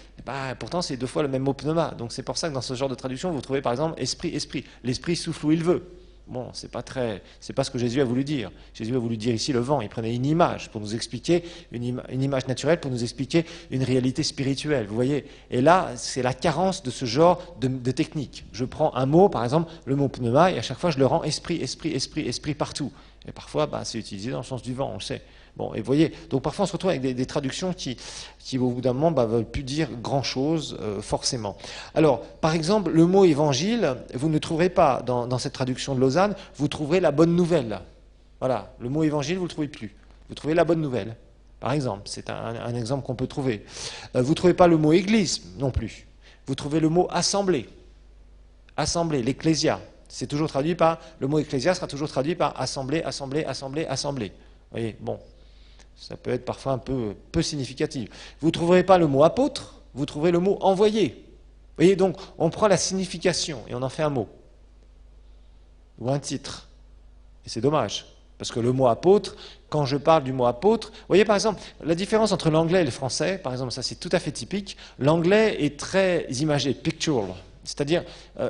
Pourtant, c'est 2 fois le même mot pneuma. Donc c'est pour ça que dans ce genre de traduction, vous trouvez par exemple esprit, esprit. L'esprit souffle où il veut. Bon, c'est pas ce que Jésus a voulu dire. Jésus a voulu dire ici le vent. Il prenait une image pour nous expliquer, une image naturelle pour nous expliquer une réalité spirituelle. Vous voyez? Et là, c'est la carence de ce genre de technique. Je prends un mot, par exemple, le mot pneuma, et à chaque fois, je le rends esprit, esprit, esprit, esprit partout. Et parfois, c'est utilisé dans le sens du vent, on le sait. Bon, et vous voyez, donc parfois on se retrouve avec des traductions qui au bout d'un moment, ne veulent plus dire grand-chose, forcément. Alors, par exemple, le mot évangile, vous ne trouverez pas dans cette traduction de Lausanne, vous trouverez la bonne nouvelle. Voilà, le mot évangile, vous ne le trouvez plus. Vous trouvez la bonne nouvelle, par exemple. C'est un exemple qu'on peut trouver. Vous ne trouvez pas le mot église, non plus. Vous trouvez le mot assemblée. Assemblée, l'ecclésia. C'est toujours traduit par, le mot ecclésia sera toujours traduit par assemblée, assemblée, assemblée, assemblée. Vous voyez, bon. Ça peut être parfois un peu significatif. Vous ne trouverez pas le mot apôtre, vous trouverez le mot envoyé. Vous voyez, donc, on prend la signification et on en fait un mot. Ou un titre. Et c'est dommage. Parce que le mot apôtre, quand je parle du mot apôtre, vous voyez par exemple, la différence entre l'anglais et le français, par exemple, ça c'est tout à fait typique, l'anglais est très imagé, pictural. C'est-à-dire,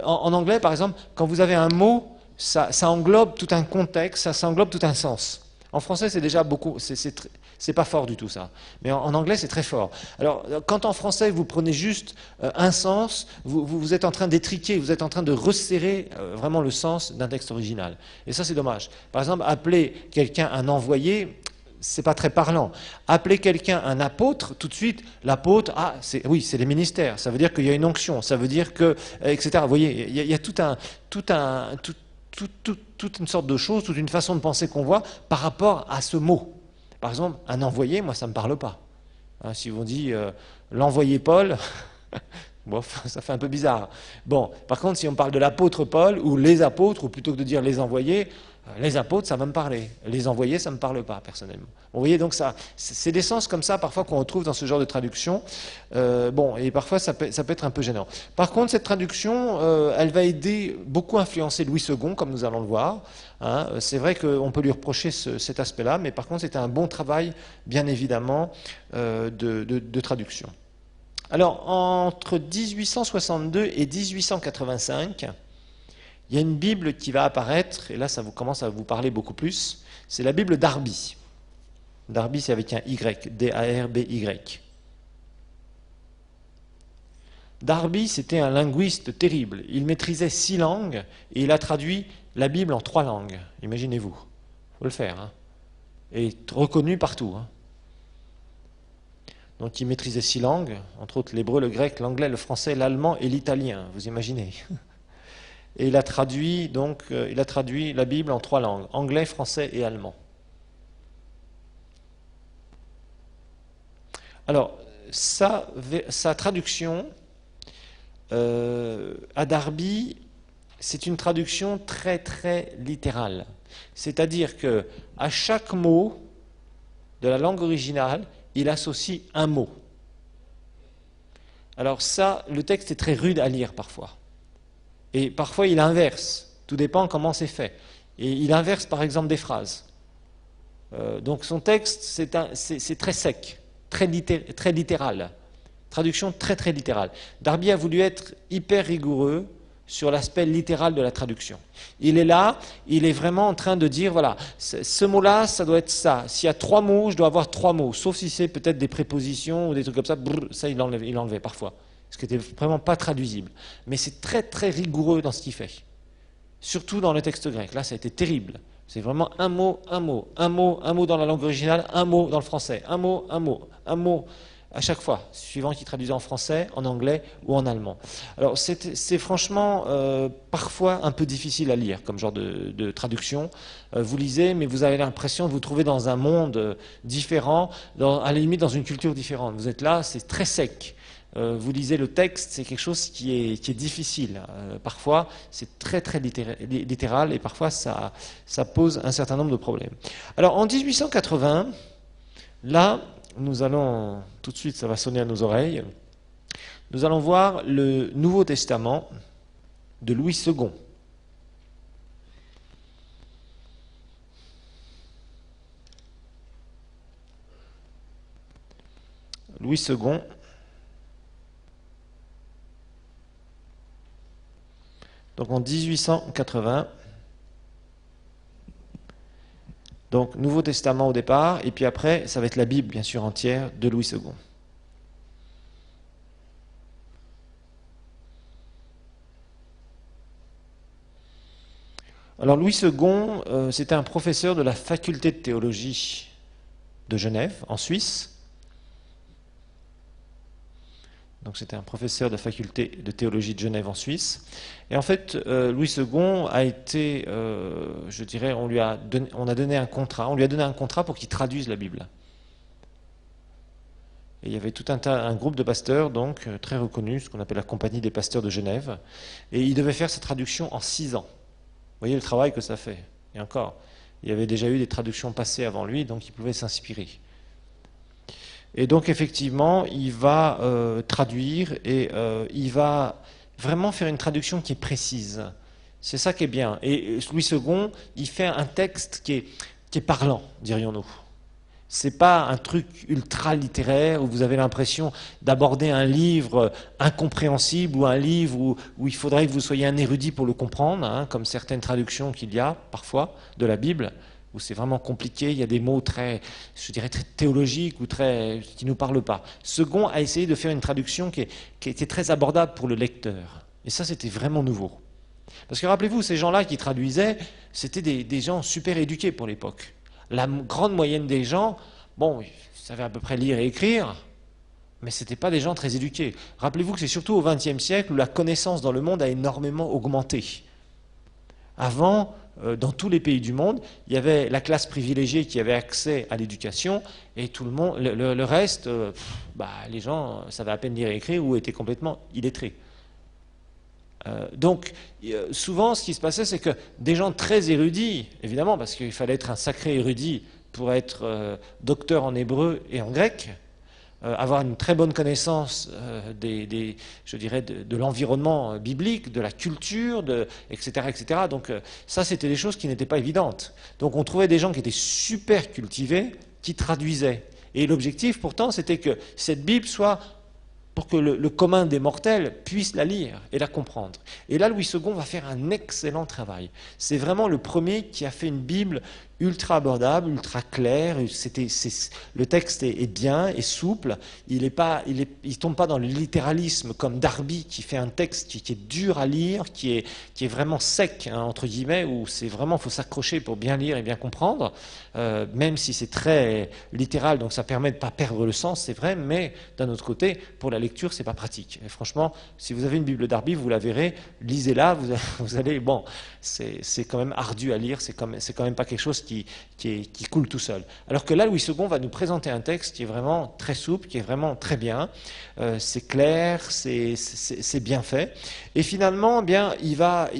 en anglais, par exemple, quand vous avez un mot, ça englobe tout un contexte, ça englobe tout un sens. En français, c'est déjà beaucoup, c'est pas fort du tout ça. Mais en anglais, c'est très fort. Alors, quand en français, vous prenez juste un sens, vous êtes en train d'étriquer, vous êtes en train de resserrer vraiment le sens d'un texte original. Et ça, c'est dommage. Par exemple, appeler quelqu'un un envoyé, c'est pas très parlant. Appeler quelqu'un un apôtre, tout de suite, l'apôtre, oui, c'est les ministères. Ça veut dire qu'il y a une onction. Ça veut dire que, etc. Vous voyez, il y a toute une sorte de chose, toute une façon de penser qu'on voit par rapport à ce mot. Par exemple, un envoyé, moi, ça ne me parle pas. Si on dit l'envoyé Paul, bon, ça fait un peu bizarre. Bon, par contre, si on parle de l'apôtre Paul, ou les apôtres, ou plutôt que de dire les envoyés, les apôtres, ça va me parler. Les envoyés, ça ne me parle pas, personnellement. Vous voyez, donc ça, c'est des sens comme ça, parfois, qu'on retrouve dans ce genre de traduction. Bon, et parfois, ça peut être un peu gênant. Par contre, cette traduction, elle va aider, beaucoup influencer Louis II, comme nous allons le voir. C'est vrai qu'on peut lui reprocher cet aspect-là, mais par contre, c'était un bon travail, bien évidemment, de traduction. Alors, entre 1862 et 1885, il y a une Bible qui va apparaître, et là ça commence à vous parler beaucoup plus, c'est la Bible Darby. Darby, c'est avec un Y, D-A-R-B-Y. Darby, c'était un linguiste terrible. Il maîtrisait 6 langues, et il a traduit la Bible en 3 langues. Imaginez-vous. Il faut le faire. Et reconnu partout. Donc il maîtrisait 6 langues, entre autres l'hébreu, le grec, l'anglais, le français, l'allemand et l'italien. Vous imaginez. Et il a traduit la Bible en 3 langues, anglais, français et allemand. Alors, sa traduction à Darby, c'est une traduction très très littérale. C'est-à-dire que à chaque mot de la langue originale, il associe un mot. Alors ça, le texte est très rude à lire parfois. Et parfois, il inverse. Tout dépend comment c'est fait. Et il inverse, par exemple, des phrases. Donc son texte, c'est très sec, très littéral. Traduction très, très littérale. Darby a voulu être hyper rigoureux sur l'aspect littéral de la traduction. Il est là, il est vraiment en train de dire, voilà, ce mot-là, ça doit être ça. S'il y a 3 mots, je dois avoir 3 mots. Sauf si c'est peut-être des prépositions ou des trucs comme ça, ça il enlevait parfois. ce qui n'était vraiment pas traduisible. Mais c'est très très rigoureux dans ce qu'il fait. Surtout dans le texte grec. Là, ça a été terrible. C'est vraiment un mot, un mot, un mot, un mot dans la langue originale, un mot dans le français, un mot, un mot, un mot à chaque fois, suivant qu'il traduisait en français, en anglais ou en allemand. Alors c'est franchement parfois un peu difficile à lire comme genre de traduction. Vous lisez, mais vous avez l'impression de vous trouver dans un monde différent, à la limite dans une culture différente. Vous êtes là, c'est très sec. Vous lisez le texte, c'est quelque chose qui est difficile. Parfois, c'est très très littéral et parfois ça pose un certain nombre de problèmes. Alors en 1880, là, nous allons, tout de suite ça va sonner à nos oreilles, nous allons voir le Nouveau Testament de Louis II. Louis II, donc en 1880, donc Nouveau Testament au départ, et puis après ça va être la Bible bien sûr entière de Louis II. Alors Louis II, c'était un professeur de la faculté de théologie de Genève, en Suisse. Donc c'était un professeur de la faculté de théologie de Genève en Suisse. Et en fait, Louis II a été, je dirais, on lui a donné un contrat pour qu'il traduise la Bible. Et il y avait tout un groupe de pasteurs, donc très reconnus, ce qu'on appelle la Compagnie des pasteurs de Genève. Et il devait faire sa traduction en 6 ans. Vous voyez le travail que ça fait. Et encore, il y avait déjà eu des traductions passées avant lui, donc il pouvait s'inspirer. Et donc effectivement, il va traduire et il va vraiment faire une traduction qui est précise. C'est ça qui est bien. Et Louis II, il fait un texte qui est parlant, dirions-nous. C'est pas un truc ultra littéraire où vous avez l'impression d'aborder un livre incompréhensible ou un livre où il faudrait que vous soyez un érudit pour le comprendre, hein, comme certaines traductions qu'il y a parfois de la Bible, où c'est vraiment compliqué, il y a des mots très, je dirais, très théologiques ou qui ne nous parlent pas. Second a essayé de faire une traduction qui était très abordable pour le lecteur. Et ça, c'était vraiment nouveau. Parce que rappelez-vous, ces gens-là qui traduisaient, c'était des gens super éduqués pour l'époque. La grande moyenne des gens, bon, ils savaient à peu près lire et écrire, mais ce n'étaient pas des gens très éduqués. Rappelez-vous que c'est surtout au XXe siècle où la connaissance dans le monde a énormément augmenté. Avant, dans tous les pays du monde, il y avait la classe privilégiée qui avait accès à l'éducation, et tout le monde, le reste, les gens savaient à peine lire et écrire ou étaient complètement illettrés. Donc, souvent, ce qui se passait, c'est que des gens très érudits, évidemment, parce qu'il fallait être un sacré érudit pour être docteur en hébreu et en grec, avoir une très bonne connaissance je dirais, de l'environnement biblique, de la culture, etc., etc. Donc, ça, c'était des choses qui n'étaient pas évidentes. Donc, on trouvait des gens qui étaient super cultivés, qui traduisaient. Et l'objectif, pourtant, c'était que cette Bible soit pour que le commun des mortels puisse la lire et la comprendre. Et là, Louis II va faire un excellent travail. C'est vraiment le premier qui a fait une Bible ultra abordable, ultra claire. Le texte est bien, est souple. Il tombe pas dans le littéralisme comme Darby qui fait un texte qui est dur à lire, qui est vraiment sec, hein, entre guillemets, où c'est vraiment, faut s'accrocher pour bien lire et bien comprendre, même si c'est très littéral, donc ça permet de ne pas perdre le sens, c'est vrai, mais d'un autre côté, pour la lecture, c'est pas pratique. Et franchement, si vous avez une Bible Darby, vous la verrez, lisez-la, vous allez, bon, c'est quand même ardu à lire, c'est quand même pas quelque chose qui coule tout seul. Alors que là, Louis II va nous présenter un texte qui est vraiment très souple, qui est vraiment très bien, c'est clair, c'est bien fait, et finalement, eh bien, il va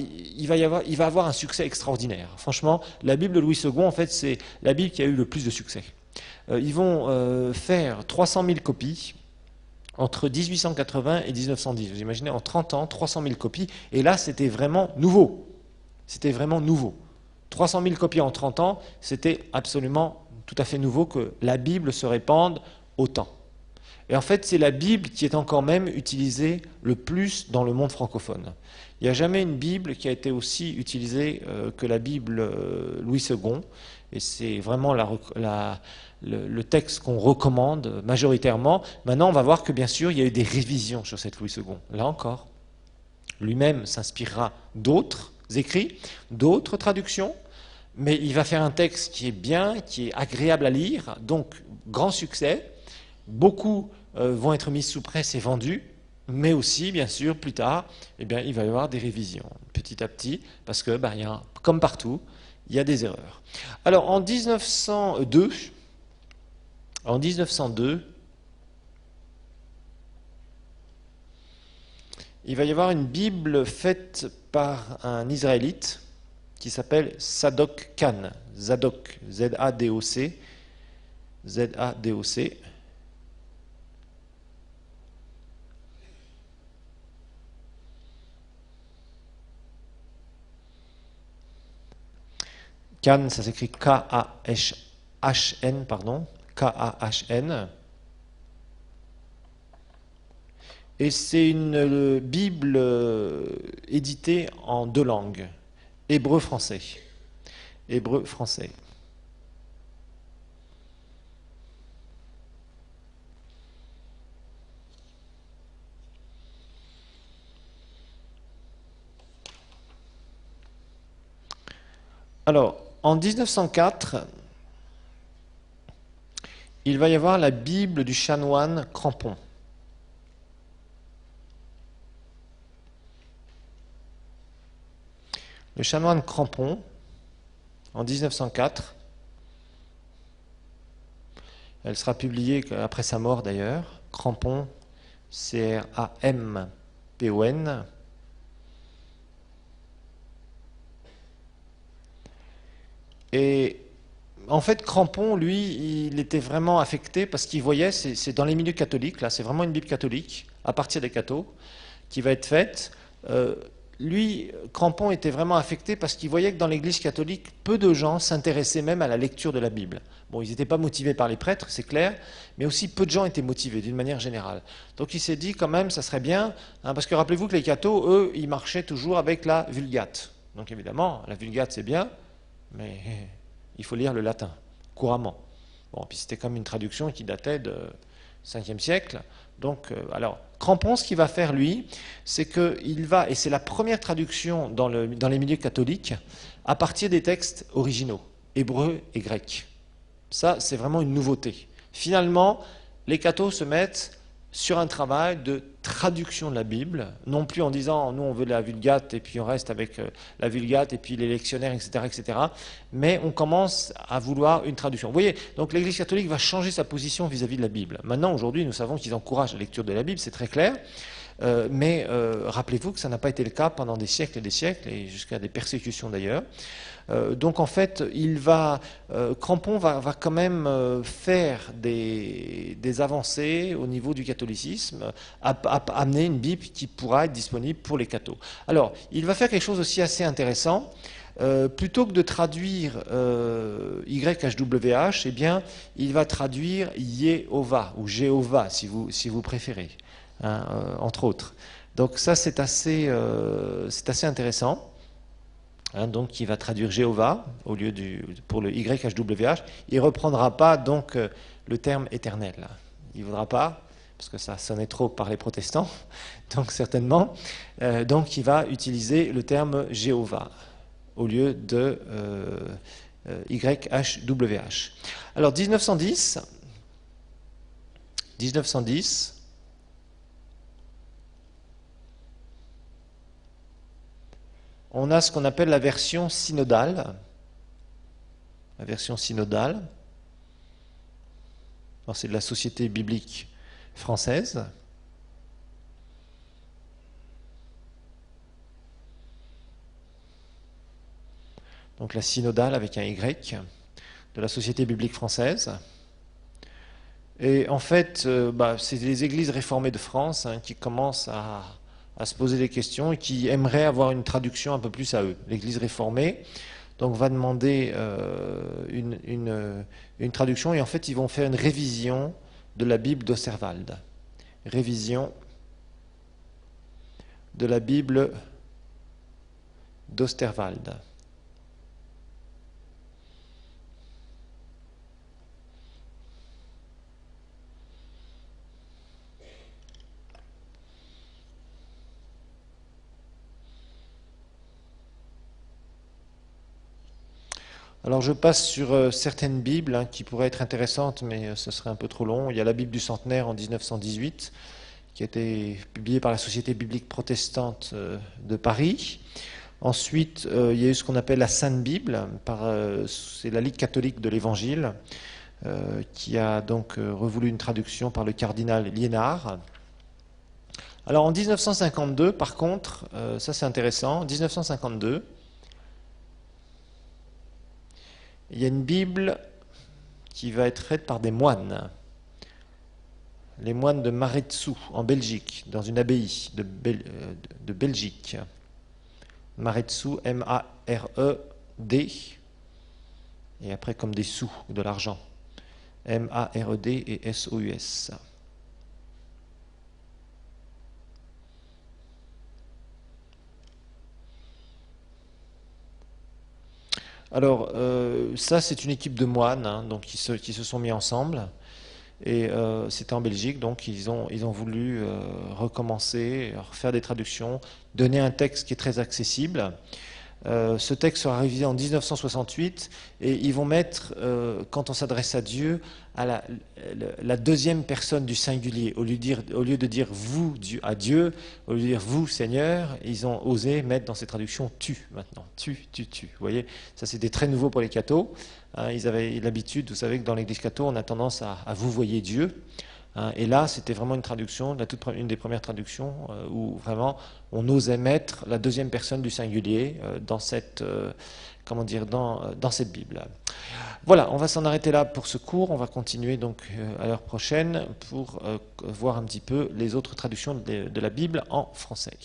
avoir un succès extraordinaire. Franchement, la Bible de Louis II, en fait, c'est la Bible qui a eu le plus de succès. Ils vont faire 300 000 copies entre 1880 et 1910. Vous imaginez, en 30 ans, 300 000 copies, et là, c'était vraiment nouveau. C'était vraiment nouveau. 300 000 copies en 30 ans, c'était absolument tout à fait nouveau que la Bible se répande autant. Et en fait, c'est la Bible qui est encore même utilisée le plus dans le monde francophone. Il n'y a jamais une Bible qui a été aussi utilisée que la Bible Louis II. Et c'est vraiment le texte qu'on recommande majoritairement. Maintenant, on va voir que bien sûr, il y a eu des révisions sur cette Louis II. Là encore, lui-même s'inspirera d'autres écrits, d'autres traductions, mais il va faire un texte qui est bien, qui est agréable à lire, donc grand succès. Beaucoup vont être mis sous presse et vendus, mais aussi, bien sûr, plus tard, eh bien, il va y avoir des révisions, petit à petit, parce que, il y a, comme partout, il y a des erreurs. Alors, en 1902, il va y avoir une Bible faite par un Israélite qui s'appelle Zadok Khan. Zadok, Z-A-D-O-C. Z-A-D-O-C. Khan, ça s'écrit K-A-H-N, pardon. K-A-H-N. Et c'est une Bible éditée en deux langues, hébreu-français. Hébreu-français. Alors, en 1904, il va y avoir la Bible du chanoine Crampon. Le chanoine Crampon, en 1904, elle sera publiée après sa mort d'ailleurs, Crampon, C-R-A-M-P-O-N. Et en fait, Crampon, lui, il était vraiment affecté parce qu'il voyait, c'est dans les milieux catholiques, là, c'est vraiment une Bible catholique, à partir des cathos, qui va être faite. Lui, Crampon était vraiment affecté parce qu'il voyait que dans l'Église catholique, peu de gens s'intéressaient même à la lecture de la Bible. Bon, ils n'étaient pas motivés par les prêtres, c'est clair, mais aussi peu de gens étaient motivés d'une manière générale. Donc il s'est dit quand même, ça serait bien, parce que rappelez-vous que les cathos, eux, ils marchaient toujours avec la Vulgate. Donc évidemment, la Vulgate c'est bien, mais il faut lire le latin, couramment. Bon, puis c'était comme une traduction qui datait du 5e siècle. Donc, alors, Crampon, ce qu'il va faire, lui, c'est qu'il va, et c'est la première traduction dans les milieux catholiques, à partir des textes originaux, hébreux et grecs. Ça, c'est vraiment une nouveauté. Finalement, les cathos se mettent sur un travail de traduction de la Bible, non plus en disant nous on veut la Vulgate et puis on reste avec la Vulgate et puis les lectionnaires, etc., etc. Mais on commence à vouloir une traduction. Vous voyez, donc l'Église catholique va changer sa position vis-à-vis de la Bible. Maintenant, aujourd'hui, nous savons qu'ils encouragent la lecture de la Bible, c'est très clair. Mais rappelez-vous que ça n'a pas été le cas pendant des siècles et jusqu'à des persécutions d'ailleurs. Donc en fait, Crampon va quand même faire des avancées au niveau du catholicisme, amener une Bible qui pourra être disponible pour les cathos. Alors, il va faire quelque chose aussi assez intéressant. Plutôt que de traduire YHWH, eh bien, il va traduire Yehovah ou Jéhovah, si vous préférez. Entre autres. Donc ça, c'est assez intéressant. Donc, il va traduire Jéhovah au lieu pour le YHWH. Il ne reprendra pas donc le terme éternel. Il ne voudra pas, parce que ça sonnait trop par les protestants, donc certainement. Donc, il va utiliser le terme Jéhovah au lieu de YHWH. Alors, 1910, on a ce qu'on appelle la version synodale. La version synodale. C'est de la Société biblique française. Donc la synodale avec un Y, de la Société biblique française. Et en fait, c'est les églises réformées de France qui commencent à se poser des questions et qui aimeraient avoir une traduction un peu plus à eux. L'Église réformée donc va demander une traduction et en fait ils vont faire une révision de la Bible d'Osterwald. Révision de la Bible d'Osterwald. Alors je passe sur certaines Bibles qui pourraient être intéressantes, mais ce serait un peu trop long. Il y a la Bible du centenaire en 1918, qui a été publiée par la Société biblique protestante de Paris. Ensuite, il y a eu ce qu'on appelle la Sainte Bible, c'est la Ligue catholique de l'Évangile, qui a donc revoulu une traduction par le cardinal Liénard. Alors en 1952, par contre, ça c'est intéressant, en 1952, il y a une Bible qui va être faite par des moines, les moines de Maredsous, en Belgique, dans une abbaye de Belgique. Maredsous, M-A-R-E-D, et après comme des sous, de l'argent. M-A-R-E-D et S-O-U-S. Alors, ça, c'est une équipe de moines donc, qui se sont mis ensemble. Et c'était en Belgique, donc ils ont voulu recommencer, refaire des traductions, donner un texte qui est très accessible. Ce texte sera révisé en 1968 et ils vont mettre, quand on s'adresse à Dieu, à la deuxième personne du singulier. Au lieu de dire vous à Dieu, au lieu de dire vous Seigneur, ils ont osé mettre dans ces traductions tu maintenant. Tu. Vous voyez, ça c'était très nouveau pour les cathos. Ils avaient l'habitude, vous savez que dans l'église catho, on a tendance à vous voyez Dieu. Et là, c'était vraiment une traduction, une des premières traductions où vraiment on osait mettre la deuxième personne du singulier dans cette Bible. Voilà, on va s'en arrêter là pour ce cours. On va continuer donc à l'heure prochaine pour voir un petit peu les autres traductions de la Bible en français.